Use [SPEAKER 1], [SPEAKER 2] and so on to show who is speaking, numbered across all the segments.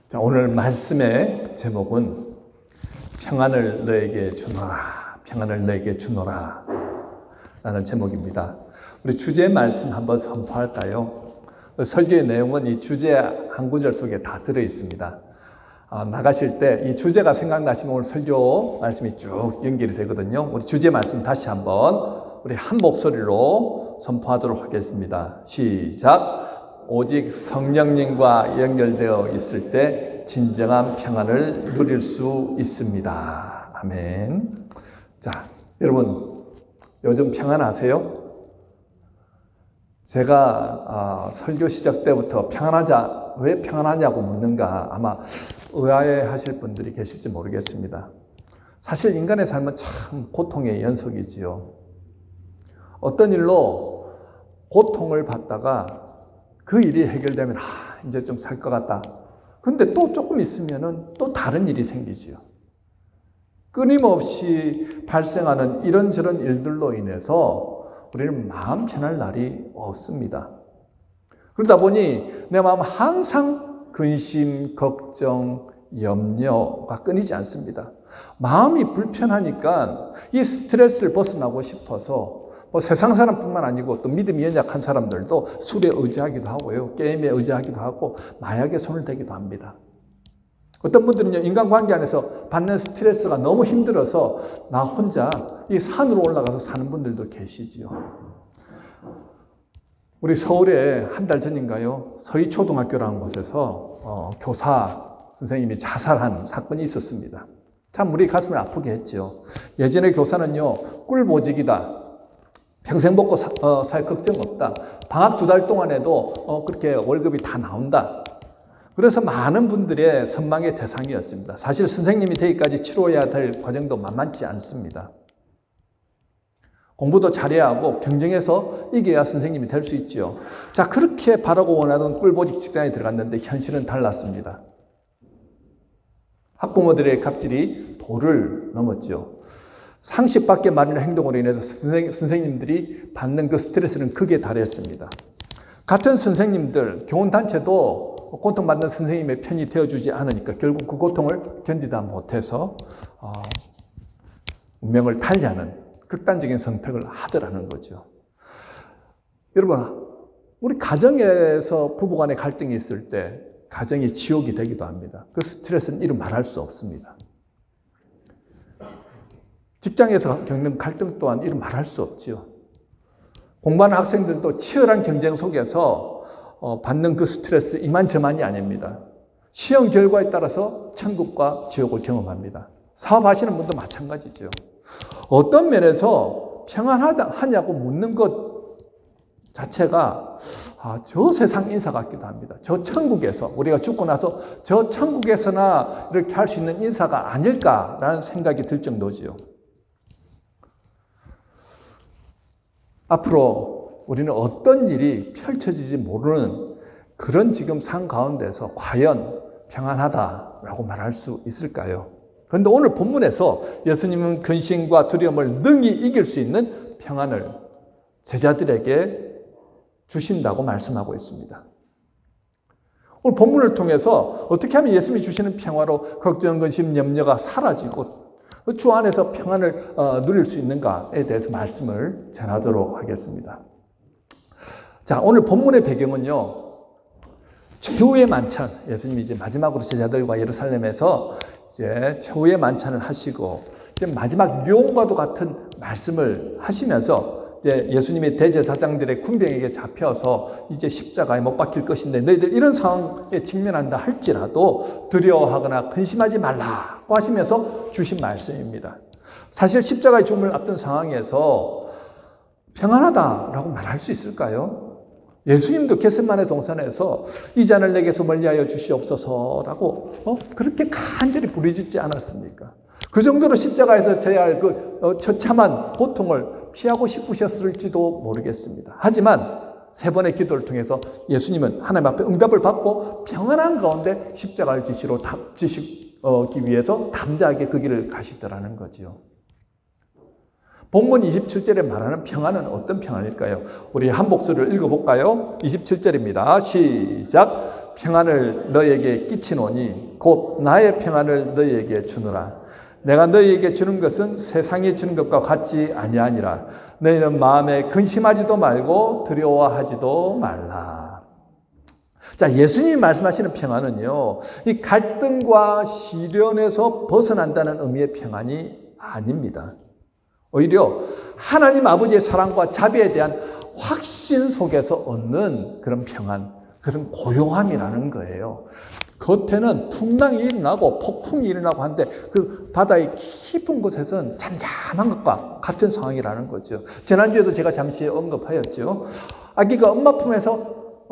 [SPEAKER 1] 자, 오늘 말씀의 제목은 평안을 너에게 주노라, 평안을 너에게 주노라 라는 제목입니다. 우리 주제 말씀 한번 선포할까요? 설교의 내용은 이 주제 한 구절 속에 다 들어 있습니다. 나가실 때 이 주제가 생각나시면 오늘 설교 말씀이 쭉 연결이 되거든요. 우리 주제 말씀 다시 한번 우리 한 목소리로 선포하도록 하겠습니다. 시작! 오직 성령님과 연결되어 있을 때 진정한 평안을 누릴 수 있습니다. 아멘. 자, 여러분 요즘 평안하세요? 제가 설교 시작 때부터 왜 평안하냐고 묻는가 아마 의아해하실 분들이 계실지 모르겠습니다. 사실 인간의 삶은 참 고통의 연속이지요. 어떤 일로 고통을 받다가 그 일이 해결되면 이제 좀 살 것 같다. 근데 또 조금 있으면은 또 다른 일이 생기지요. 끊임없이 발생하는 이런저런 일들로 인해서 우리는 마음 편할 날이 없습니다. 그러다 보니 내 마음 항상 근심, 걱정, 염려가 끊이지 않습니다. 마음이 불편하니까 이 스트레스를 벗어나고 싶어서 세상 사람뿐만 아니고 또 믿음이 연약한 사람들도 술에 의지하기도 하고요. 게임에 의지하기도 하고 마약에 손을 대기도 합니다. 어떤 분들은요, 인간관계 안에서 받는 스트레스가 너무 힘들어서 나 혼자 이 산으로 올라가서 사는 분들도 계시지요. 우리 서울에 한 달 전인가요? 서희초등학교라는 곳에서 교사 선생님이 자살한 사건이 있었습니다. 참 우리 가슴을 아프게 했죠. 예전에 교사는요, 꿀보직이다. 평생 먹고 살 걱정 없다. 방학 2달 동안에도 그렇게 월급이 다 나온다. 그래서 많은 분들의 선망의 대상이었습니다. 사실 선생님이 되기까지 치러야 될 과정도 만만치 않습니다. 공부도 잘해야 하고 경쟁해서 이겨야 선생님이 될 수 있죠. 자, 그렇게 바라고 원하던 꿀보직 직장에 들어갔는데 현실은 달랐습니다. 학부모들의 갑질이 도를 넘었죠. 상식 밖에 말하는 행동으로 인해서 선생님들이 받는 그 스트레스는 극에 달했습니다. 같은 선생님들, 교원단체도 고통받는 선생님의 편이 되어주지 않으니까 결국 그 고통을 견디다 못해서 운명을 달리하는 극단적인 선택을 하더라는 거죠. 여러분, 우리 가정에서 부부간의 갈등이 있을 때 가정이 지옥이 되기도 합니다. 그 스트레스는 이루 말할 수 없습니다. 직장에서 겪는 갈등 또한 이루 말할 수 없지요. 공부하는 학생들도 치열한 경쟁 속에서 받는 그 스트레스 이만저만이 아닙니다. 시험 결과에 따라서 천국과 지옥을 경험합니다. 사업하시는 분도 마찬가지죠. 어떤 면에서 평안하냐고 묻는 것 자체가 저 세상 인사 같기도 합니다. 저 천국에서 우리가 죽고 나서 저 천국에서나 이렇게 할 수 있는 인사가 아닐까라는 생각이 들 정도지요. 앞으로 우리는 어떤 일이 펼쳐질지 모르는 그런 지금 상 가운데서 과연 평안하다라고 말할 수 있을까요? 그런데 오늘 본문에서 예수님은 근심과 두려움을 능히 이길 수 있는 평안을 제자들에게 주신다고 말씀하고 있습니다. 오늘 본문을 통해서 어떻게 하면 예수님이 주시는 평화로 걱정, 근심, 염려가 사라지고 주 안에서 평안을 누릴 수 있는가에 대해서 말씀을 전하도록 하겠습니다. 자, 오늘 본문의 배경은요, 최후의 만찬, 예수님이 이제 마지막으로 제자들과 예루살렘에서 이제 최후의 만찬을 하시고 이제 마지막 유언과도 같은 말씀을 하시면서 이제 예수님이 대제사장들의 군병에게 잡혀서 이제 십자가에 못 박힐 것인데 너희들 이런 상황에 직면한다 할지라도 두려워하거나 근심하지 말라고 하시면서 주신 말씀입니다. 사실 십자가의 죽음을 앞둔 상황에서 평안하다라고 말할 수 있을까요? 예수님도 겟세마네 동산에서 이 잔을 내게서 멀리하여 주시옵소서라고 그렇게 간절히 부르짖지 않았습니까? 그 정도로 십자가에서 져야 할 그 처참한 고통을 피하고 싶으셨을지도 모르겠습니다. 하지만 3번의 기도를 통해서 예수님은 하나님 앞에 응답을 받고 평안한 가운데 십자가를 지시기 위해서 담대하게 그 길을 가시더라는 거지요. 본문 27절에 말하는 평안은 어떤 평안일까요? 우리 한 목소리를 읽어볼까요? 27절입니다. 시작. 평안을 너에게 끼치노니 곧 나의 평안을 너에게 주노라. 내가 너희에게 주는 것은 세상이 주는 것과 같지 아니하니라. 너희는 마음에 근심하지도 말고 두려워하지도 말라. 자, 예수님이 말씀하시는 평안은요, 이 갈등과 시련에서 벗어난다는 의미의 평안이 아닙니다. 오히려 하나님 아버지의 사랑과 자비에 대한 확신 속에서 얻는 그런 평안, 그런 고요함이라는 거예요. 겉에는 풍랑이 일어나고 폭풍이 일어나고 하는데 그 바다의 깊은 곳에서는 잠잠한 것과 같은 상황이라는 거죠. 지난주에도 제가 잠시 언급하였죠. 아기가 엄마 품에서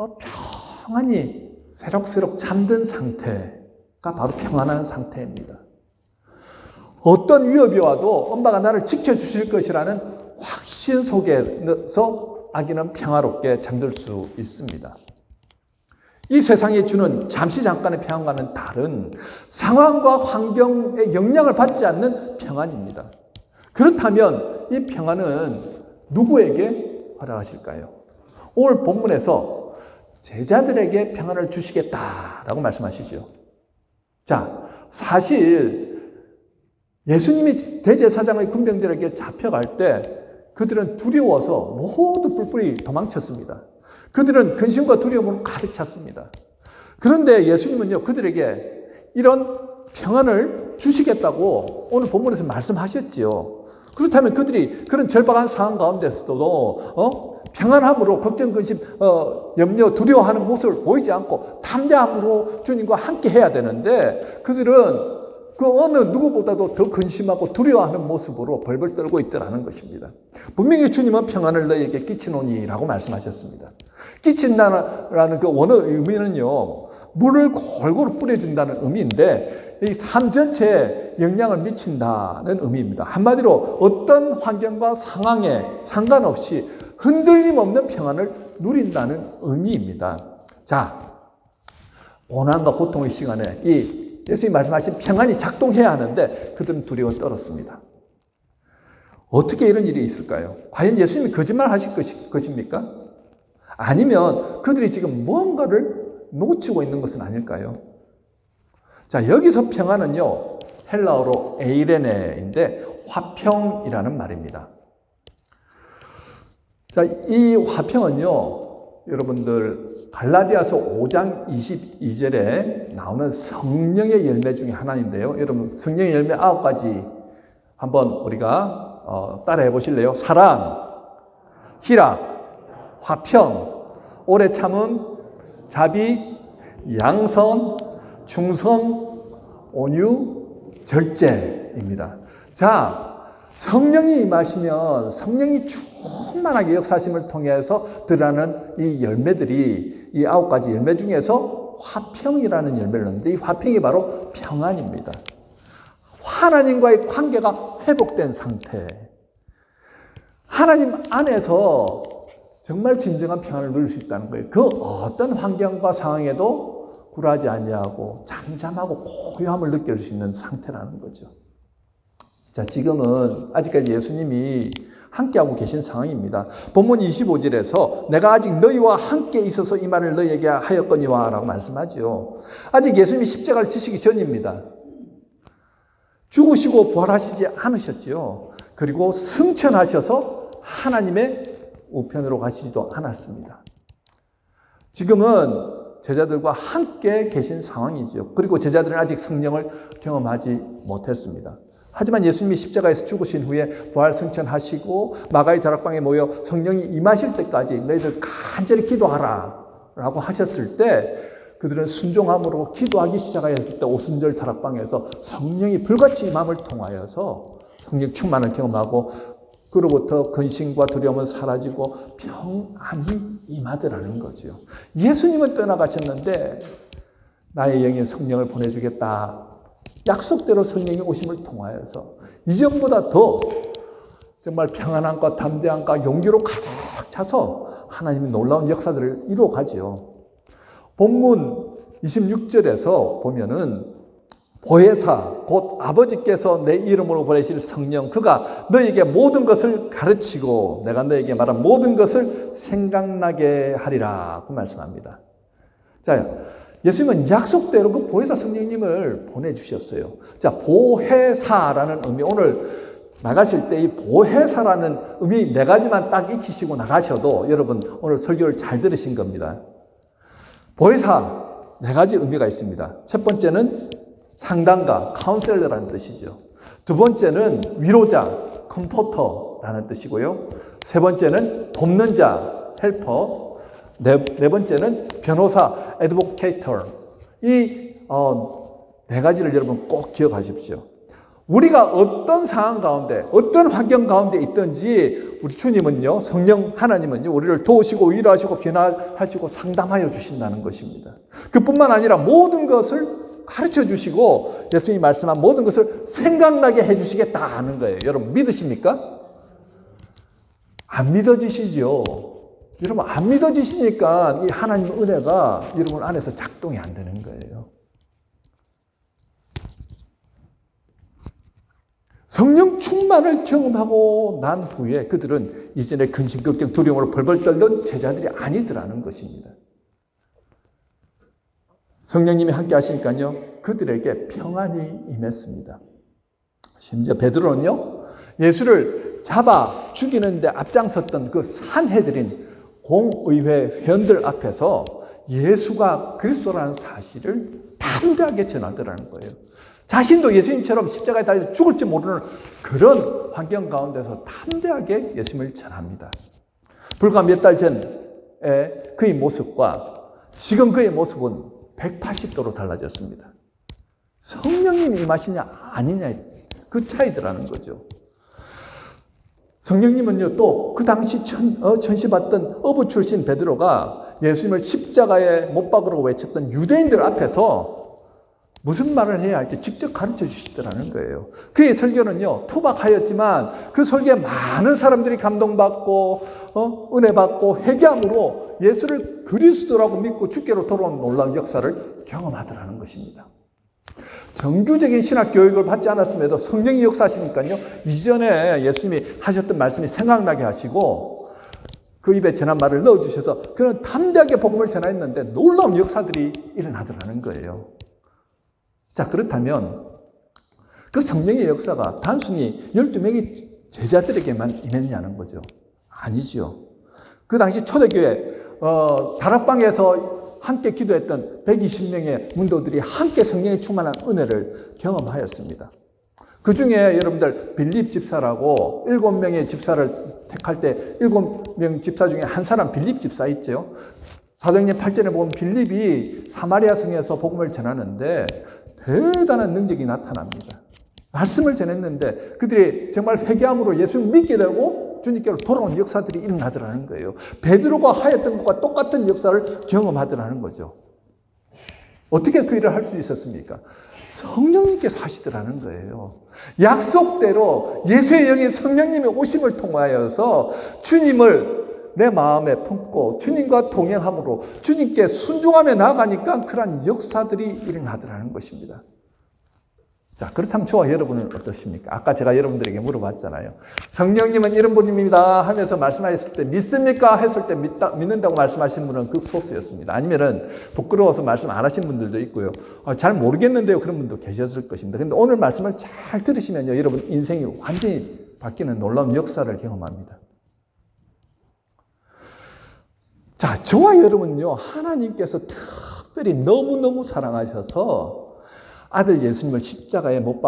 [SPEAKER 1] 평안히 새록새록 잠든 상태가 바로 평안한 상태입니다. 어떤 위협이 와도 엄마가 나를 지켜주실 것이라는 확신 속에서 아기는 평화롭게 잠들 수 있습니다. 이 세상이 주는 잠시 잠깐의 평안과는 다른 상황과 환경의 영향을 받지 않는 평안입니다. 그렇다면 이 평안은 누구에게 허락하실까요? 오늘 본문에서 제자들에게 평안을 주시겠다라고 말씀하시죠. 자, 사실 예수님이 대제사장의 군병들에게 잡혀갈 때 그들은 두려워서 모두 뿔뿔이 도망쳤습니다. 그들은 근심과 두려움으로 가득 찼습니다. 그런데 예수님은요, 그들에게 이런 평안을 주시겠다고 오늘 본문에서 말씀하셨지요. 그렇다면 그들이 그런 절박한 상황 가운데서도 평안함으로 걱정, 근심, 염려, 두려워하는 모습을 보이지 않고 담대함으로 주님과 함께 해야 되는데 그들은 그 어느 누구보다도 더 근심하고 두려워하는 모습으로 벌벌 떨고 있더라는 것입니다. 분명히 주님은 평안을 너희에게 끼치노니라고 말씀하셨습니다. 끼친다는 그 원어 의미는요, 물을 골고루 뿌려준다는 의미인데 이 삶 전체에 영향을 미친다는 의미입니다. 한마디로 어떤 환경과 상황에 상관없이 흔들림 없는 평안을 누린다는 의미입니다. 자, 고난과 고통의 시간에 이 예수님이 말씀하신 평안이 작동해야 하는데 그들은 두려워 떨었습니다. 어떻게 이런 일이 있을까요? 과연 예수님이 거짓말 하실 것입니까? 아니면 그들이 지금 무언가를 놓치고 있는 것은 아닐까요? 자, 여기서 평안은요, 헬라어로 에이레네인데 화평이라는 말입니다. 자, 이 화평은요, 여러분들 갈라디아서 5장 22절에 나오는 성령의 열매 중에 하나인데요. 여러분 성령의 열매 9가지 한번 우리가 따라해 보실래요? 사랑, 희락, 화평, 오래 참음, 자비, 양선, 충성, 온유, 절제입니다. 자, 성령이 임하시면 성령이 충만하게 역사하심을 통해서 드러나는 이 열매들이 이 9가지 열매 중에서 화평이라는 열매를 넣는데 이 화평이 바로 평안입니다. 하나님과의 관계가 회복된 상태. 하나님 안에서 정말 진정한 평안을 누릴 수 있다는 거예요. 그 어떤 환경과 상황에도 굴하지 아니하고 잠잠하고 고요함을 느낄 수 있는 상태라는 거죠. 자, 지금은 아직까지 예수님이 함께하고 계신 상황입니다. 본문 25절에서 내가 아직 너희와 함께 있어서 이 말을 너희에게 하였거니와 라고 말씀하죠. 아직 예수님이 십자가를 지시기 전입니다. 죽으시고 부활하시지 않으셨지요. 그리고 승천하셔서 하나님의 우편으로 가시지도 않았습니다. 지금은 제자들과 함께 계신 상황이죠. 그리고 제자들은 아직 성령을 경험하지 못했습니다. 하지만 예수님이 십자가에서 죽으신 후에 부활 승천하시고 마가의 다락방에 모여 성령이 임하실 때까지 너희들 간절히 기도하라 라고 하셨을 때 그들은 순종함으로 기도하기 시작하였을 때 오순절 다락방에서 성령이 불같이 임함을 통하여서 성령 충만을 경험하고 그로부터 근심과 두려움은 사라지고 평안이 임하더라는 거죠. 예수님은 떠나가셨는데 나의 영인 성령을 보내주겠다. 약속대로 성령이 오심을 통하여서 이전보다 더 정말 평안함과 담대함과 용기로 가득 차서 하나님이 놀라운 역사들을 이루어가죠. 본문 26절에서 보면은 보혜사 곧 아버지께서 내 이름으로 보내실 성령 그가 너에게 모든 것을 가르치고 내가 너에게 말한 모든 것을 생각나게 하리라 그 말씀합니다. 자, 예수님은 약속대로 그 보혜사 성령님을 보내주셨어요. 자, 보혜사라는 의미 오늘 나가실 때 이 보혜사라는 의미 네 가지만 딱 익히시고 나가셔도 여러분 오늘 설교를 잘 들으신 겁니다. 보혜사 네 가지 의미가 있습니다. 첫 번째는 상담가, 카운셀러라는 뜻이죠. 두 번째는 위로자, 컴포터라는 뜻이고요. 세 번째는 돕는 자, 헬퍼. 네 번째는 변호사, 애드보케이터. 이 네 가지를 여러분 꼭 기억하십시오. 우리가 어떤 상황 가운데, 어떤 환경 가운데 있든지 우리 주님은요, 성령 하나님은요, 우리를 도우시고 위로하시고 변화하시고 상담하여 주신다는 것입니다. 그뿐만 아니라 모든 것을 가르쳐 주시고 예수님이 말씀한 모든 것을 생각나게 해 주시겠다 하는 거예요. 여러분 믿으십니까? 안 믿어지시죠? 여러분 안 믿어지시니까 이 하나님의 은혜가 여러분 안에서 작동이 안 되는 거예요. 성령 충만을 경험하고 난 후에 그들은 이전에 근심, 걱정, 두려움으로 벌벌 떨던 제자들이 아니더라는 것입니다. 성령님이 함께 하시니까요, 그들에게 평안이 임했습니다. 심지어 베드로는요, 예수를 잡아 죽이는데 앞장섰던 그 산헤드린 공의회 회원들 앞에서 예수가 그리스도라는 사실을 담대하게 전하더라는 거예요. 자신도 예수님처럼 십자가에 달려 죽을지 모르는 그런 환경 가운데서 담대하게 예수님을 전합니다. 불과 몇 달 전에 그의 모습과 지금 그의 모습은 180도로 달라졌습니다. 성령님이 임하시냐 아니냐 그 차이더라는 거죠. 성령님은요 또 그 당시 전시받던 어부 출신 베드로가 예수님을 십자가에 못 박으라고 외쳤던 유대인들 앞에서 무슨 말을 해야 할지 직접 가르쳐 주시더라는 거예요. 그의 설교는요 투박하였지만 그 설교에 많은 사람들이 감동받고 은혜 받고 회개함으로 예수를 그리스도라고 믿고 주께로 돌아온 놀라운 역사를 경험하더라는 것입니다. 정규적인 신학 교육을 받지 않았음에도 성령이 역사하시니까요 이전에 예수님이 하셨던 말씀이 생각나게 하시고 그 입에 전한 말을 넣어주셔서 그는 담대하게 복음을 전하였는데 놀라운 역사들이 일어나더라는 거예요. 자, 그렇다면 그 성령의 역사가 단순히 12명의 제자들에게만 임했냐는 거죠. 아니죠. 그 당시 초대교회 다락방에서 함께 기도했던 120명의 문도들이 함께 성령의 충만한 은혜를 경험하였습니다. 그 중에 여러분들 빌립 집사라고 7명의 집사를 택할 때 7명 집사 중에 한 사람 빌립 집사 있죠. 사도행전 8절에 보면 빌립이 사마리아 성에서 복음을 전하는데 대단한 능력이 나타납니다. 말씀을 전했는데 그들이 정말 회개함으로 예수를 믿게 되고 주님께로 돌아온 역사들이 일어나더라는 거예요. 베드로가 하였던 것과 똑같은 역사를 경험하더라는 거죠. 어떻게 그 일을 할 수 있었습니까? 성령님께서 하시더라는 거예요. 약속대로 예수의 영인 성령님의 오심을 통하여서 주님을 내 마음에 품고 주님과 동행함으로 주님께 순종하며 나아가니까 그러한 역사들이 일어나더라는 것입니다. 자, 그렇다면 저와 여러분은 어떠십니까? 아까 제가 여러분들에게 물어봤잖아요. 성령님은 이런 분입니다 하면서 말씀하셨을 때 믿습니까? 했을 때 믿는다고 말씀하신 분은 그 소수였습니다. 아니면은 부끄러워서 말씀 안 하신 분들도 있고요. 잘 모르겠는데요. 그런 분도 계셨을 것입니다. 그런데 오늘 말씀을 잘 들으시면요. 여러분 인생이 완전히 바뀌는 놀라운 역사를 경험합니다. 자, 저와 여러분은요, 하나님께서 특별히 너무너무 사랑하셔서 아들 예수님을 십자가에 못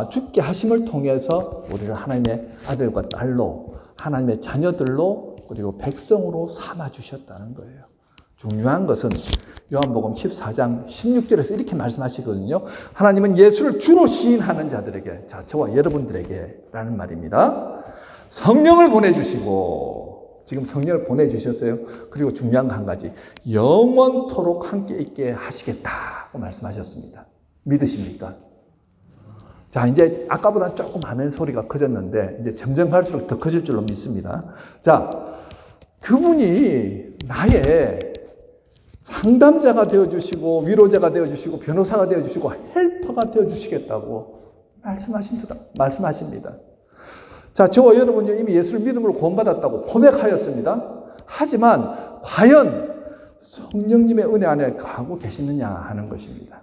[SPEAKER 1] 죽게 하심을 통해서 우리를 하나님의 아들과 딸로, 하나님의 자녀들로, 그리고 백성으로 삼아주셨다는 거예요. 중요한 것은 요한복음 14장 16절에서 이렇게 말씀하시거든요. 하나님은 예수를 주로 시인하는 자들에게, 자, 저와 여러분들에게 라는 말입니다. 성령을 보내주시고, 지금 성령을 보내주셨어요. 그리고 중요한 거 한 가지, 영원토록 함께 있게 하시겠다고 말씀하셨습니다. 믿으십니까? 자, 이제 아까보다 조금 아멘 소리가 커졌는데 이제 점점 갈수록 더 커질 줄로 믿습니다. 자, 그분이 나의 상담자가 되어주시고 위로자가 되어주시고 변호사가 되어주시고 헬퍼가 되어주시겠다고 말씀하십니다. 자, 저와 여러분이 이미 예수를 믿음으로 구원받았다고 고백하였습니다. 하지만 과연 성령님의 은혜 안에 거하고 계시느냐 하는 것입니다.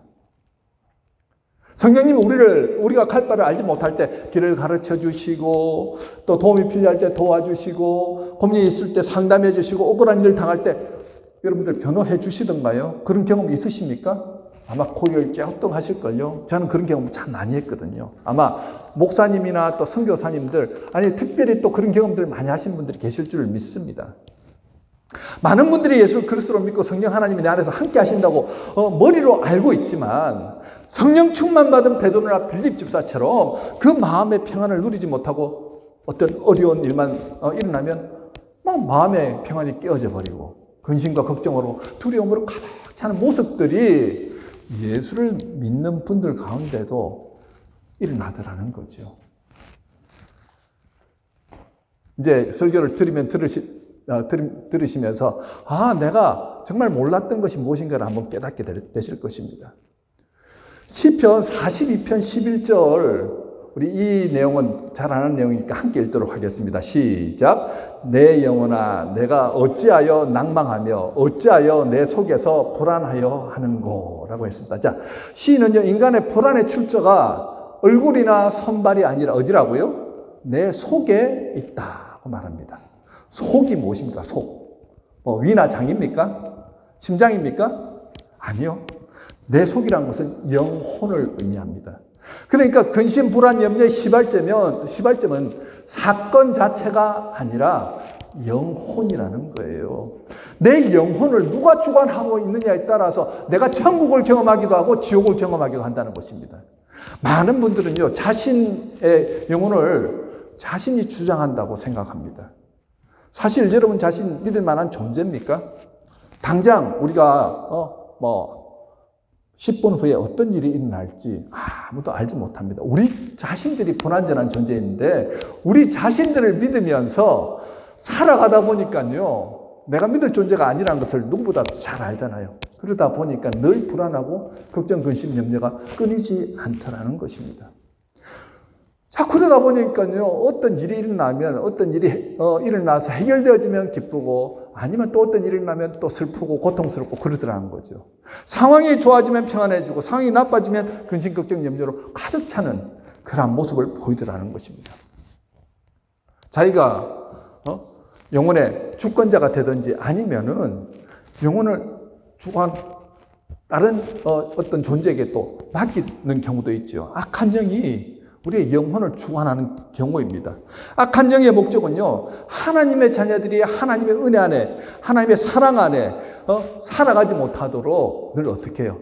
[SPEAKER 1] 성령님은 우리가 갈 바를 알지 못할 때 길을 가르쳐 주시고, 또 도움이 필요할 때 도와주시고, 고민이 있을 때 상담해 주시고, 억울한 일을 당할 때 여러분들 변호해 주시던가요? 그런 경험 있으십니까? 아마 고개를 갸우뚱 하실걸요. 저는 그런 경험 참 많이 했거든요. 아마 목사님이나 또 선교사님들, 아니 특별히 또 그런 경험들 많이 하신 분들이 계실 줄 믿습니다. 많은 분들이 예수를 그리스도로 믿고 성령 하나님이 내 안에서 함께 하신다고 머리로 알고 있지만, 성령 충만 받은 베드로나 빌립 집사처럼 그 마음의 평안을 누리지 못하고 어떤 어려운 일만 일어나면 막 마음의 평안이 깨어져 버리고 근심과 걱정으로 두려움으로 가득 차는 모습들이 예수를 믿는 분들 가운데도 일어나더라는 거죠. 이제 설교를 들으시면서 내가 정말 몰랐던 것이 무엇인가를 한번 깨닫게 되실 것입니다. 시편 42편 11절, 우리 이 내용은 잘 아는 내용이니까 함께 읽도록 하겠습니다. 시작. 내 영혼아 내가 어찌하여 낭망하며 어찌하여 내 속에서 불안하여 하는고 라고 했습니다. 자, 시인은요, 인간의 불안의 출처가 얼굴이나 손발이 아니라 어디라고요? 내 속에 있다고 말합니다. 속이 무엇입니까? 속. 위나 장입니까? 심장입니까? 아니요. 내 속이란 것은 영혼을 의미합니다. 그러니까 근심, 불안, 염려의 시발점은 사건 자체가 아니라 영혼이라는 거예요. 내 영혼을 누가 주관하고 있느냐에 따라서 내가 천국을 경험하기도 하고 지옥을 경험하기도 한다는 것입니다. 많은 분들은요, 자신의 영혼을 자신이 주장한다고 생각합니다. 사실 여러분 자신 믿을 만한 존재입니까? 당장 우리가 10분 후에 어떤 일이 일어날지 아무도 알지 못합니다. 우리 자신들이 불완전한 존재인데 우리 자신들을 믿으면서 살아가다 보니까요, 내가 믿을 존재가 아니라는 것을 누구보다 잘 알잖아요. 그러다 보니까 늘 불안하고 걱정, 근심, 염려가 끊이지 않더라는 것입니다. 자, 그러다 보니까요, 어떤 일이 일어나면, 어떤 일이 일어나서 해결되어지면 기쁘고, 아니면 또 어떤 일이 일어나면 또 슬프고 고통스럽고 그러더라는 거죠. 상황이 좋아지면 평안해지고, 상황이 나빠지면 근심, 걱정, 염려로 가득 차는 그런 모습을 보이더라는 것입니다. 자기가 영혼의 주권자가 되든지 아니면은 영혼을 다른 어떤 존재에게 또 맡기는 경우도 있죠. 악한 영이 우리의 영혼을 주관하는 경우입니다. 악한 영의 목적은요, 하나님의 자녀들이 하나님의 은혜 안에, 하나님의 사랑 안에 살아가지 못하도록 늘 어떻게 해요?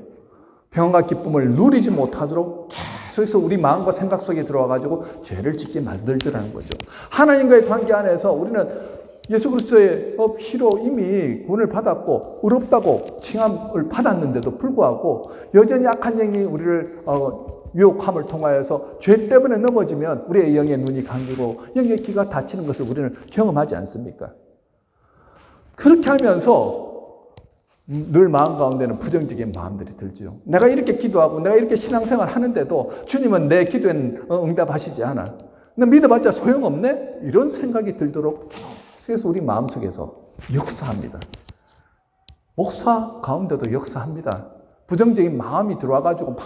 [SPEAKER 1] 평안과 기쁨을 누리지 못하도록 계속해서 우리 마음과 생각 속에 들어와가지고 죄를 짓게 만들더라는 거죠. 하나님과의 관계 안에서 우리는 예수 그리스도의 피로 이미 구원을 받았고 의롭다고 칭함을 받았는데도 불구하고 여전히 악한 영이 우리를 유혹함을 통하여서 죄 때문에 넘어지면 우리의 영의 눈이 감기고 영의 귀가 닫히는 것을 우리는 경험하지 않습니까? 그렇게 하면서 늘 마음 가운데는 부정적인 마음들이 들죠. 내가 이렇게 기도하고 내가 이렇게 신앙생활 하는데도 주님은 내 기도에는 응답하시지 않아. 나 믿어봤자 소용없네? 이런 생각이 들도록 계속해서 우리 마음속에서 역사합니다. 목사 가운데도 역사합니다. 부정적인 마음이 들어와가지고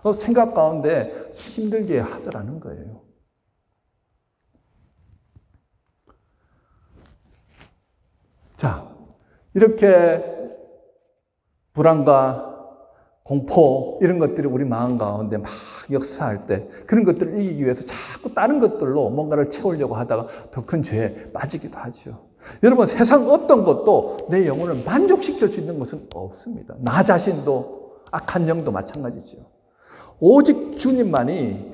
[SPEAKER 1] 막 생각 가운데 힘들게 하더라는 거예요. 자, 이렇게 불안과 공포 이런 것들이 우리 마음 가운데 막 역사할 때 그런 것들을 이기기 위해서 자꾸 다른 것들로 뭔가를 채우려고 하다가 더 큰 죄에 빠지기도 하죠. 여러분, 세상 어떤 것도 내 영혼을 만족시킬 수 있는 것은 없습니다. 나 자신도 악한 영도 마찬가지죠. 오직 주님만이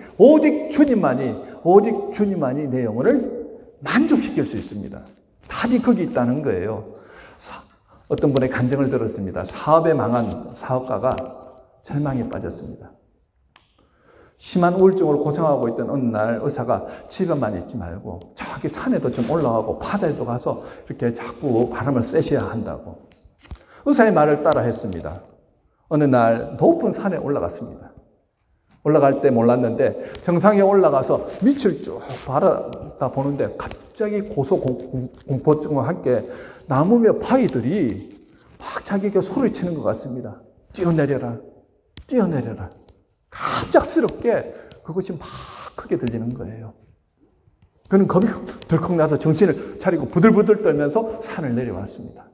[SPEAKER 1] 내 영혼을 만족시킬 수 있습니다. 답이 거기 있다는 거예요. 어떤 분의 간증을 들었습니다. 사업에 망한 사업가가 절망에 빠졌습니다. 심한 우울증으로 고생하고 있던 어느 날 의사가 집에만 있지 말고 저기 산에도 좀 올라가고 바다에도 가서 이렇게 자꾸 바람을 쐬셔야 한다고. 의사의 말을 따라 했습니다. 어느 날 높은 산에 올라갔습니다. 올라갈 때 몰랐는데 정상에 올라가서 밑을 쭉 바라다 보는데 갑자기 고소공포증과 함께 나무며 바위들이 막 자기에게 소리치는 것 같습니다. 뛰어내려라, 뛰어내려라. 갑작스럽게 그것이 막 크게 들리는 거예요. 그는 겁이 덜컥 나서 정신을 차리고 부들부들 떨면서 산을 내려왔습니다.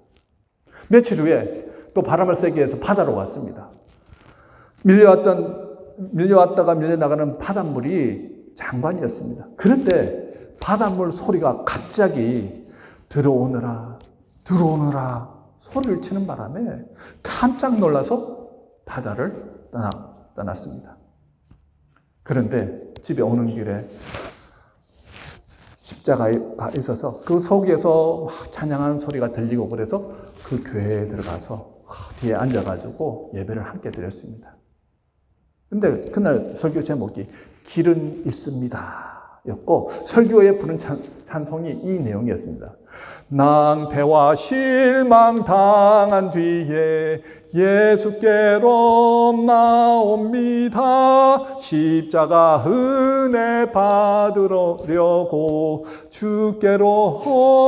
[SPEAKER 1] 며칠 후에 또 바람을 세게 해서 바다로 왔습니다. 밀려왔다가 밀려나가는 바닷물이 장관이었습니다. 그런데 바닷물 소리가 갑자기 들어오너라 소리를 치는 바람에 깜짝 놀라서 바다를 떠났습니다. 그런데 집에 오는 길에 십자가가 있어서 그 속에서 막 찬양하는 소리가 들리고 그래서 그 교회에 들어가서 뒤에 앉아가지고 예배를 함께 드렸습니다. 근데 그날 설교 제목이 길은 있습니다 였고 설교에 부른 찬송이 이 내용이었습니다. 낭패와 실망 당한 뒤에 예수께로 나옵니다. 십자가 은혜 받으려고 주께로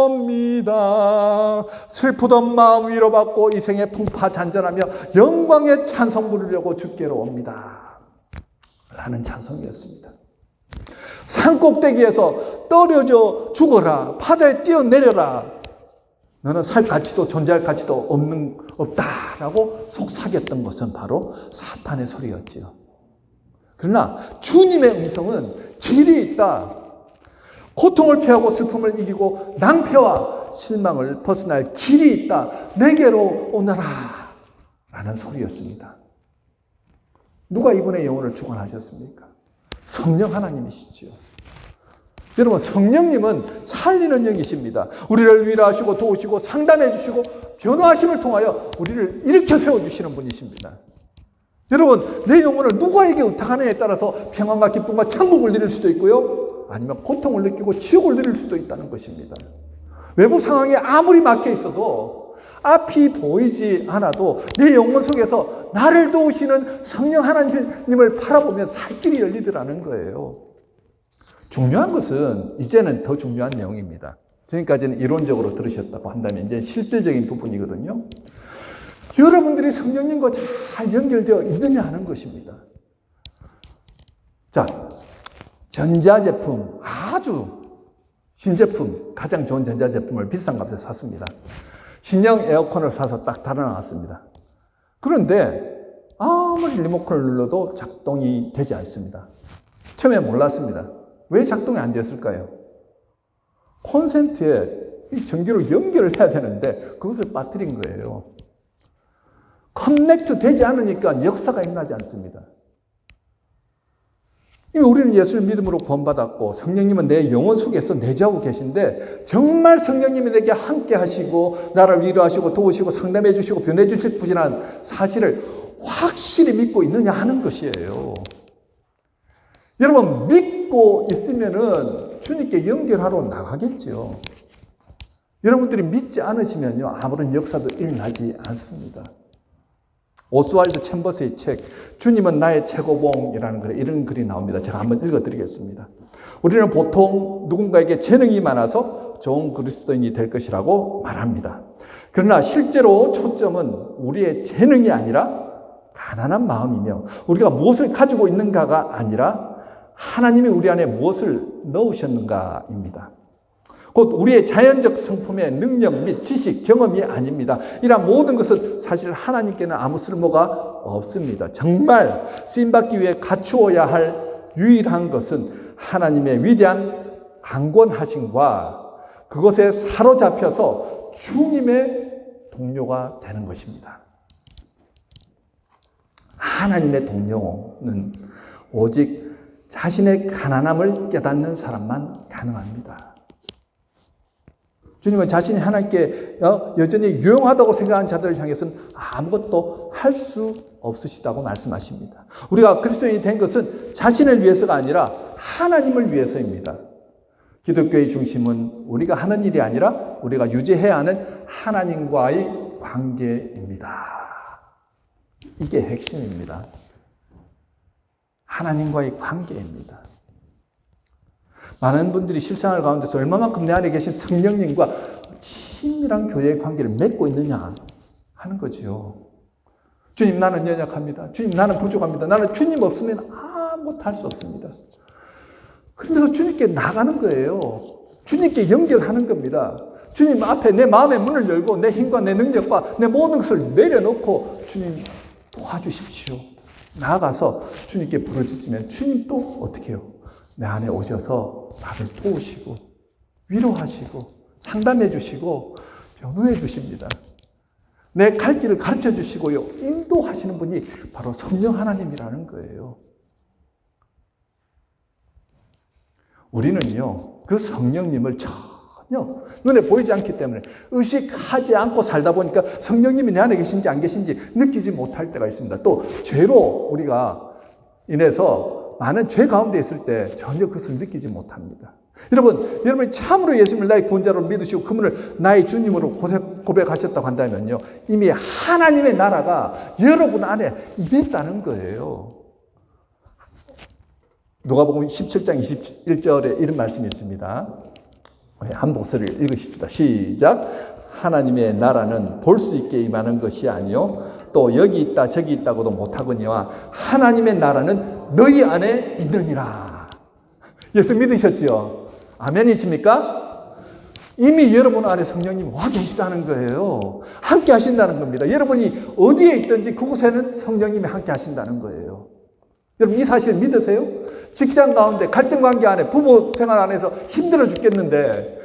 [SPEAKER 1] 옵니다. 슬프던 마음 위로받고 이 생에 풍파 잔잔하며 영광의 찬송 부르려고 주께로 옵니다. 라는 찬송이었습니다. 산꼭대기에서 떨어져 죽어라. 바다에 뛰어내려라. 너는 살 가치도 존재할 가치도 없다라고 속삭였던 것은 바로 사탄의 소리였지요. 그러나 주님의 음성은 길이 있다. 고통을 피하고 슬픔을 이기고 낭패와 실망을 벗어날 길이 있다. 내게로 오너라. 라는 소리였습니다. 누가 이분의 영혼을 주관하셨습니까? 성령 하나님이시죠. 여러분, 성령님은 살리는 영이십니다. 우리를 위로하시고 도우시고 상담해 주시고 변호하심을 통하여 우리를 일으켜 세워주시는 분이십니다. 여러분, 내 영혼을 누구에게 의탁하느냐에 따라서 평안과 기쁨과 천국을 누릴 수도 있고요, 아니면 고통을 느끼고 지옥을 누릴 수도 있다는 것입니다. 외부 상황이 아무리 막혀 있어도 앞이 보이지 않아도 내 영혼 속에서 나를 도우시는 성령 하나님을 바라보면 살 길이 열리더라는 거예요. 중요한 것은 이제는 더 중요한 내용입니다. 지금까지는 이론적으로 들으셨다고 한다면 이제 실질적인 부분이거든요. 여러분들이 성령님과 잘 연결되어 있느냐 하는 것입니다. 자, 전자제품, 아주 신제품, 가장 좋은 전자제품을 비싼 값에 샀습니다. 신형 에어컨을 사서 딱 달아놨습니다. 그런데 아무리 리모컨을 눌러도 작동이 되지 않습니다. 처음에 몰랐습니다. 왜 작동이 안 됐을까요? 콘센트에 전기로 연결을 해야 되는데 그것을 빠뜨린 거예요. 커넥트 되지 않으니까 역사가 일어나지 않습니다. 우리는 예수를 믿음으로 구원받았고 성령님은 내 영혼 속에서 내주하고 계신데 정말 성령님이 내게 함께 하시고 나를 위로하시고 도우시고 상담해 주시고 변해 주실 분이라는 사실을 확실히 믿고 있느냐 하는 것이에요. 여러분, 믿고 있으면은 주님께 연결하러 나가겠죠. 여러분들이 믿지 않으시면요, 아무런 역사도 일어나지 않습니다. 오스왈드 챔버스의 책 주님은 나의 최고봉이라는 글에 이런 글이 나옵니다. 제가 한번 읽어드리겠습니다. 우리는 보통 누군가에게 재능이 많아서 좋은 그리스도인이 될 것이라고 말합니다. 그러나 실제로 초점은 우리의 재능이 아니라 가난한 마음이며 우리가 무엇을 가지고 있는가가 아니라 하나님이 우리 안에 무엇을 넣으셨는가입니다. 곧 우리의 자연적 성품의 능력 및 지식, 경험이 아닙니다. 이러한 모든 것은 사실 하나님께는 아무 쓸모가 없습니다. 정말 쓰임받기 위해 갖추어야 할 유일한 것은 하나님의 위대한 강권하심과 그것에 사로잡혀서 주님의 동료가 되는 것입니다. 하나님의 동료는 오직 자신의 가난함을 깨닫는 사람만 가능합니다. 주님은 자신이 하나님께 여전히 유용하다고 생각하는 자들을 향해서는 아무것도 할 수 없으시다고 말씀하십니다. 우리가 그리스도인이 된 것은 자신을 위해서가 아니라 하나님을 위해서입니다. 기독교의 중심은 우리가 하는 일이 아니라 우리가 유지해야 하는 하나님과의 관계입니다. 이게 핵심입니다. 하나님과의 관계입니다. 많은 분들이 실생활 가운데서 얼마만큼 내 안에 계신 성령님과 친밀한 교제의 관계를 맺고 있느냐 하는 거죠. 주님, 나는 연약합니다. 주님, 나는 부족합니다. 나는 주님 없으면 아무것도 할 수 없습니다. 그러면서 주님께 나가는 거예요. 주님께 연결하는 겁니다. 주님 앞에 내 마음의 문을 열고 내 힘과 내 능력과 내 모든 것을 내려놓고 주님 도와주십시오. 나아가서 주님께 부르짖으면 주님 또 어떻게 해요? 내 안에 오셔서 나를 도우시고 위로하시고 상담해 주시고 변호해 주십니다. 내 갈 길을 가르쳐 주시고요. 인도하시는 분이 바로 성령 하나님이라는 거예요. 우리는요, 그 성령님을 전혀 눈에 보이지 않기 때문에 의식하지 않고 살다 보니까 성령님이 내 안에 계신지 안 계신지 느끼지 못할 때가 있습니다. 또 죄로 우리가 인해서 많은 죄 가운데 있을 때 전혀 그것을 느끼지 못합니다. 여러분이 참으로 예수님을 나의 구원자로 믿으시고 그분을 나의 주님으로 고백하셨다고 한다면요, 이미 하나님의 나라가 여러분 안에 임했다는 거예요. 누가복음 17장 21절에 이런 말씀이 있습니다. 한 목소리를 읽으십시다. 시작. 하나님의 나라는 볼 수 있게 임하는 것이 아니요 또 여기 있다 저기 있다고도 못하거니와 하나님의 나라는 너희 안에 있느니라. 예수 믿으셨죠? 아멘이십니까? 이미 여러분 안에 성령님이 와 계시다는 거예요. 함께 하신다는 겁니다. 여러분이 어디에 있든지 그곳에는 성령님이 함께 하신다는 거예요. 여러분 이 사실 믿으세요? 직장 가운데 갈등 관계 안에 부부 생활 안에서 힘들어 죽겠는데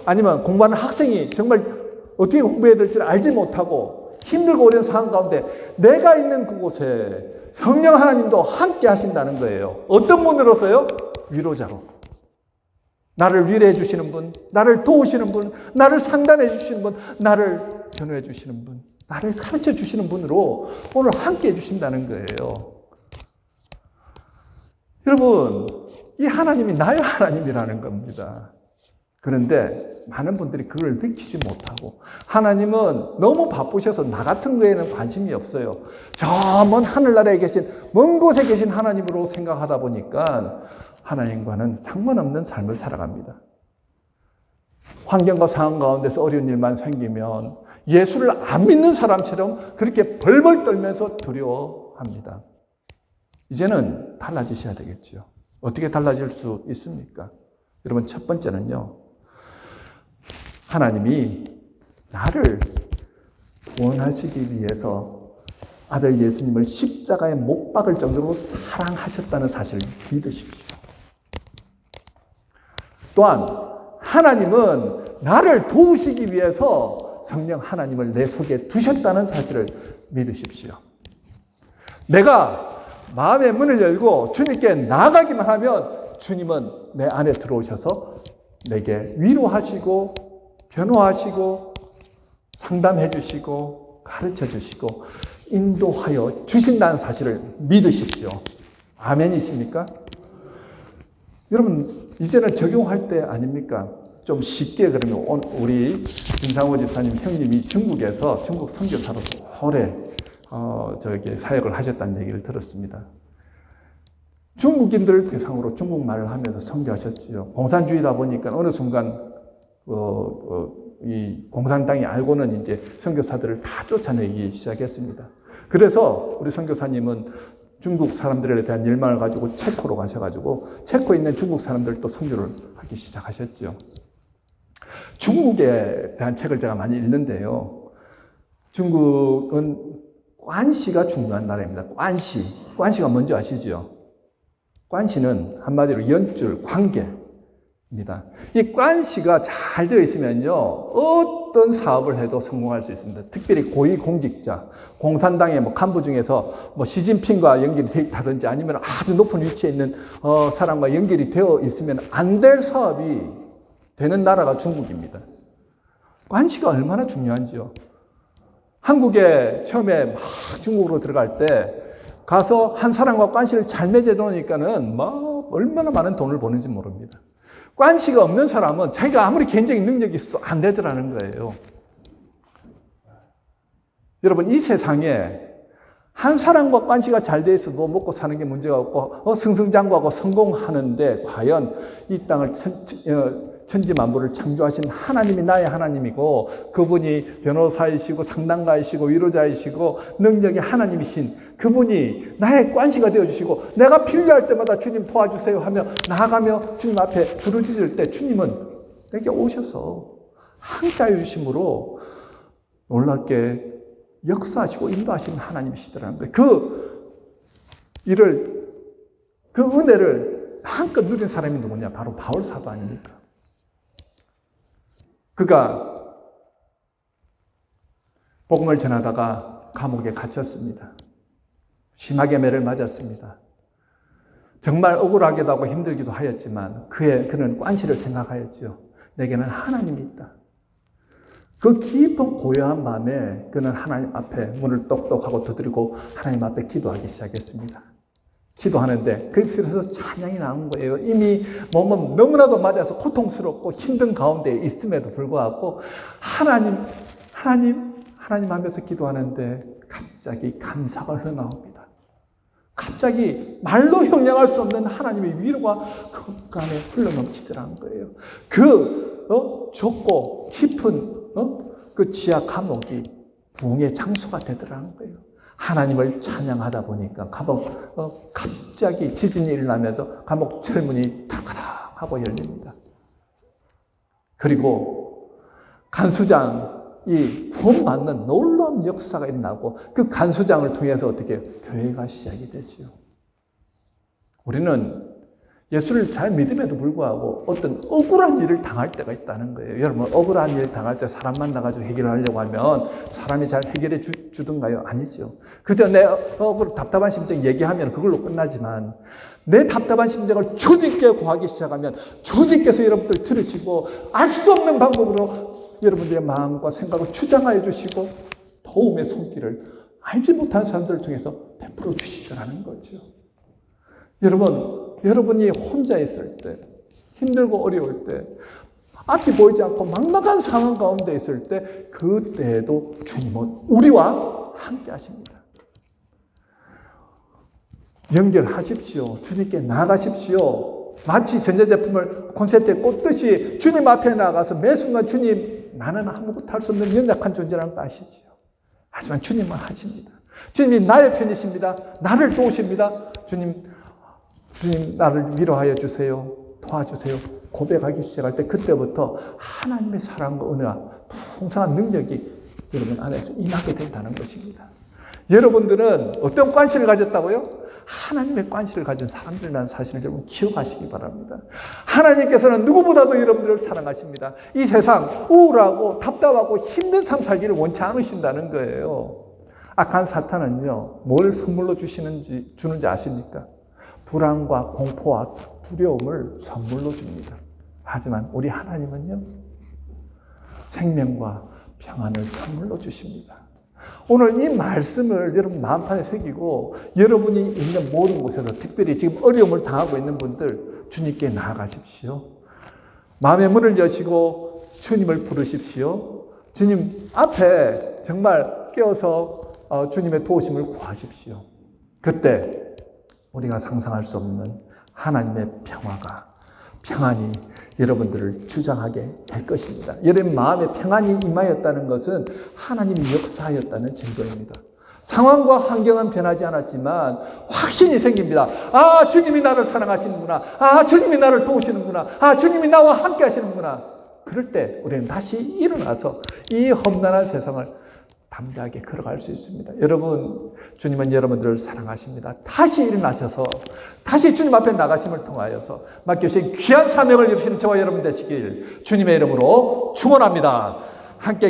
[SPEAKER 1] 아니면 공부하는 학생이 정말 어떻게 공부해야 될지를 알지 못하고 힘들고 어려운 상황 가운데 내가 있는 그곳에 성령 하나님도 함께 하신다는 거예요. 어떤 분으로서요? 위로자로. 나를 위로해 주시는 분, 나를 도우시는 분, 나를 상담해 주시는 분, 나를 변호해 주시는 분, 나를 가르쳐 주시는 분으로 오늘 함께 해 주신다는 거예요. 여러분, 이 하나님이 나의 하나님이라는 겁니다. 그런데 많은 분들이 그걸 느끼지 못하고 하나님은 너무 바쁘셔서 나 같은 거에는 관심이 없어요. 저 먼 하늘나라에 계신 먼 곳에 계신 하나님으로 생각하다 보니까 하나님과는 상관없는 삶을 살아갑니다. 환경과 상황 가운데서 어려운 일만 생기면 예수를 안 믿는 사람처럼 그렇게 벌벌 떨면서 두려워합니다. 이제는 달라지셔야 되겠죠. 어떻게 달라질 수 있습니까? 여러분, 첫 번째는요, 하나님이 나를 구원하시기 위해서 아들 예수님을 십자가에 못 박을 정도로 사랑하셨다는 사실을 믿으십시오. 또한 하나님은 나를 도우시기 위해서 성령 하나님을 내 속에 두셨다는 사실을 믿으십시오. 내가 마음의 문을 열고 주님께 나아가기만 하면 주님은 내 안에 들어오셔서 내게 위로하시고 변호하시고 상담해 주시고 가르쳐 주시고 인도하여 주신다는 사실을 믿으십시오. 아멘이십니까? 여러분, 이제는 적용할 때 아닙니까? 좀 쉽게 그러면 우리 김상호 집사님 형님이 중국에서 중국 선교사로서 오래 사역을 하셨다는 얘기를 들었습니다. 중국인들을 대상으로 중국말을 하면서 선교하셨지요. 공산주의다 보니까 어느 순간 이 공산당이 알고는 이제 선교사들을 다 쫓아내기 시작했습니다. 그래서 우리 선교사님은 중국 사람들에 대한 열망을 가지고 체코로 가셔가지고 체코에 있는 중국 사람들도 선교를 하기 시작하셨죠. 중국에 대한 책을 제가 많이 읽는데요. 중국은 관시가 중요한 나라입니다. 관시가 뭔지 아시죠? 관시는 한마디로 연줄, 관계입니다. 이 관시가 잘 되어 있으면요, 어떤 사업을 해도 성공할 수 있습니다. 특별히 고위공직자, 공산당의 간부 중에서 시진핑과 연결이 되어 있다든지 아니면 아주 높은 위치에 있는 사람과 연결이 되어 있으면 안 될 사업이 되는 나라가 중국입니다. 관시가 얼마나 중요한지요. 한국에 처음에 막 중국으로 들어갈 때 가서 한 사람과 관시를 잘 맺어 놓으니까는 얼마나 많은 돈을 버는지 모릅니다. 관시가 없는 사람은 자기가 아무리 개인적인 능력이 있어도 안 되더라는 거예요. 여러분, 이 세상에 한 사람과 관계가 잘 돼 있어도 먹고 사는 게 문제가 없고 승승장구하고 성공하는데 과연 이 땅을 천지만물을 창조하신 하나님이 나의 하나님이고 그분이 변호사이시고 상담가이시고 위로자이시고 능력이 하나님이신 그분이 나의 관시가 되어주시고 내가 필요할 때마다 주님 도와주세요 하며 나아가며 주님 앞에 부르짖을 때 주님은 내게 오셔서 함께해 주심으로 놀랍게 역사하시고 인도하시는 하나님이시더라는 거예요. 그 은혜를 한껏 누린 사람이 누구냐? 바로 바울 사도 아닙니까? 그가 복음을 전하다가 감옥에 갇혔습니다. 심하게 매를 맞았습니다. 정말 억울하기도 하고 힘들기도 하였지만 그는 관시를 생각하였죠. 내게는 하나님이 있다. 그 깊은 고요한 밤에 그는 하나님 앞에 문을 똑똑하고 두드리고 하나님 앞에 기도하기 시작했습니다. 기도하는데 그 입술에서 찬양이 나온 거예요. 이미 몸은 너무나도 맞아서 고통스럽고 힘든 가운데 있음에도 불구하고 하나님 하면서 기도하는데 갑자기 감사가 흘러나옵니다. 갑자기 말로 형용할 수 없는 하나님의 위로가 그 안에 흘러넘치더라는 거예요. 좁고 깊은 그 지하 감옥이 부흥의 장소가 되더라는 거예요. 하나님을 찬양하다 보니까 갑자기 지진이 일어나면서 감옥 철문이 탁탁 하고 열립니다. 그리고 간수장이 구원받는 놀라운 역사가 일어나고 그 간수장을 통해서 어떻게 교회가 시작이 되지요. 우리는 예수를 잘 믿음에도 불구하고 어떤 억울한 일을 당할 때가 있다는 거예요. 여러분, 억울한 일을 당할 때 사람 만나가지고 해결하려고 하면 사람이 잘 해결해 주던가요? 아니죠. 그저 내 답답한 심정 얘기하면 그걸로 끝나지만 내 답답한 심정을 주님께 구하기 시작하면 주님께서 여러분들 들으시고 알 수 없는 방법으로 여러분들의 마음과 생각을 주장하여 주시고 도움의 손길을 알지 못한 사람들을 통해서 베풀어 주시더라는 거죠. 여러분이 혼자 있을 때, 힘들고 어려울 때, 앞이 보이지 않고 막막한 상황 가운데 있을 때, 그때에도 주님은 우리와 함께 하십니다. 연결하십시오. 주님께 나아가십시오. 마치 전자제품을 콘센트에 꽂듯이 주님 앞에 나가서 매 순간 주님, 나는 아무것도 할 수 없는 연약한 존재라는 거 아시지요. 하지만 주님은 하십니다. 주님이 나의 편이십니다. 나를 도우십니다. 주님 나를 위로하여 주세요. 도와주세요. 고백하기 시작할 때 그때부터 하나님의 사랑과 은혜와 풍성한 능력이 여러분 안에서 임하게 된다는 것입니다. 여러분들은 어떤 관심을 가졌다고요? 하나님의 관심을 가진 사람들이라는 사실을 여러분 기억하시기 바랍니다. 하나님께서는 누구보다도 여러분들을 사랑하십니다. 이 세상 우울하고 답답하고 힘든 삶 살기를 원치 않으신다는 거예요. 악한 사탄은요, 뭘 선물로 주는지 아십니까? 불안과 공포와 두려움을 선물로 줍니다. 하지만 우리 하나님은요, 생명과 평안을 선물로 주십니다. 오늘 이 말씀을 여러분 마음판에 새기고 여러분이 있는 모든 곳에서 특별히 지금 어려움을 당하고 있는 분들 주님께 나아가십시오. 마음의 문을 여시고 주님을 부르십시오. 주님 앞에 정말 깨어서 주님의 도우심을 구하십시오. 그때 우리가 상상할 수 없는 하나님의 평안이 여러분들을 주장하게 될 것입니다. 여러분 마음에 평안이 임하였다는 것은 하나님이 역사하였다는 증거입니다. 상황과 환경은 변하지 않았지만 확신이 생깁니다. 아, 주님이 나를 사랑하시는구나. 아, 주님이 나를 도우시는구나. 아, 주님이 나와 함께 하시는구나. 그럴 때 우리는 다시 일어나서 이 험난한 세상을 담대하게 걸어갈 수 있습니다. 여러분, 주님은 여러분들을 사랑하십니다. 다시 일어나셔서 다시 주님 앞에 나가심을 통하여서 맡겨주신 귀한 사명을 이루시는 저와 여러분 되시길 주님의 이름으로 축원합니다. 함께